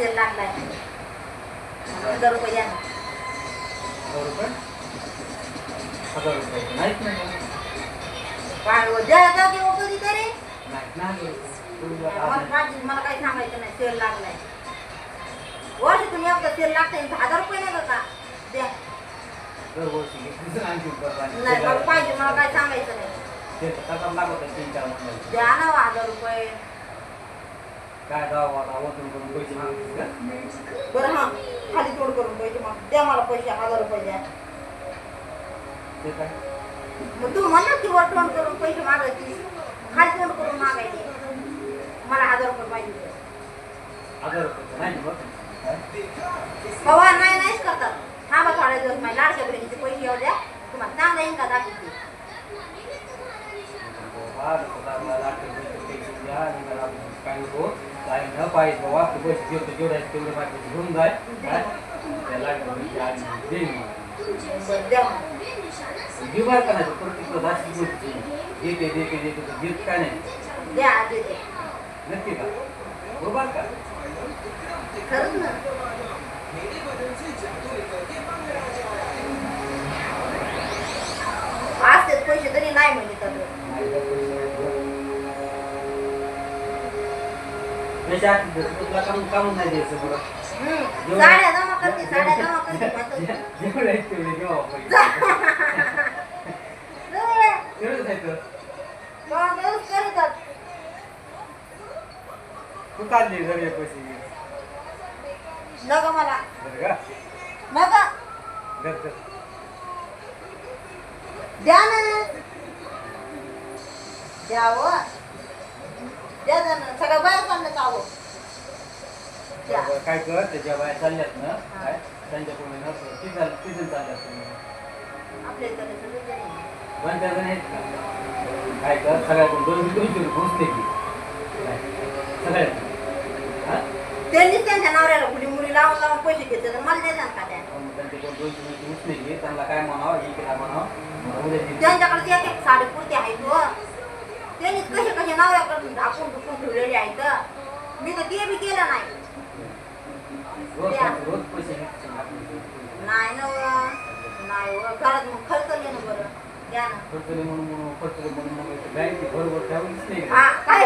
Sale लागलाय 1000 रुपये द्या ना. 1000 रुपये? 1000 रुपये नाहीच नाही काय हो द्या घेऊ कधीतरी. नाही मला काही सांगायचं नाही. सेल लागलाय वर्षातून एकदा सेल लागतंय 1000 रुपये नाही का द्या. दरवर्षी नाही मला पाहिजे. मला काय सांगायचं नाही. लागत 3-4 महिने द्या ना 1000 रुपये. काय वाटून करून पैसे मागतील का? बरं हा खाली तोड करून पैसे माग द्या. मला पैसे 1000 रुपये द्या. ते काय मग तू म्हणा की वर तोंड करून पैसे मागायची खाली तोंड करून मागायचे. मला 1000 रुपये पाहिजे. 1000 रुपये नाही बघ पवार नाहीच करतात. थांबा थोड्या दिवस माझ्या लाडक्या बहिणीचे पैसे येऊ द्या. तुम्हाला चांगला येईन का दाखवते. काय नको काय न पाहिजे बाबा तू पैसे घेतो जेवढे आहेत तेवढे माझे घेऊन जाय घेऊ बाय का नाही प्रत्येक दाशी गोष्टी देते देते देते घेत काय नाही द्या देते. नक्की का बरोबर का खरंच ना. आज ते पैसे तरी नाही म्हणजे तर तुला काम नाही द्यायचं बरं साड्या जमा करते. साड्या जमा करते जेवढे आहेत तेवढे घेऊ तेवढंच आहे तर करतात. तू काढली जर हे पैसे नग मला बरं का नग घर कर द्या ना. द्यावं द्या ना. सगळ्या बाया चाललं चावं द्या. काय कर त्याच्या बाया चालल्यात ना काय त्यांच्याकडून तिथून चालल्यात आपल्या इकडे सगळे जण. बंद आहेत का काय कर सगळ्याकडून 200 रुपये पोचते की सगळ्यात त्यांनीच त्यांच्या नवऱ्याला कुणी मुली लावून लावून पैसे घेते तर मला देतात का त्या. त्यांच्याकडून 200 रुपये उचले की त्यांना काय म्हणावं इकडे काय म्हणावं त्यांच्याकडे एक एक साडी पुरती आहे तो. त्यांनीच कसे कसे नवऱ्याकडून आपण दुखून ठेवलेली आहे तर मी तर ते बी केलं नाही. रोज पैसे नाही ना नाही घरात मग खर्च ना बरं द्या ना. खर्चले म्हणून बँक बरोबर ठेवलीच नाही हा काय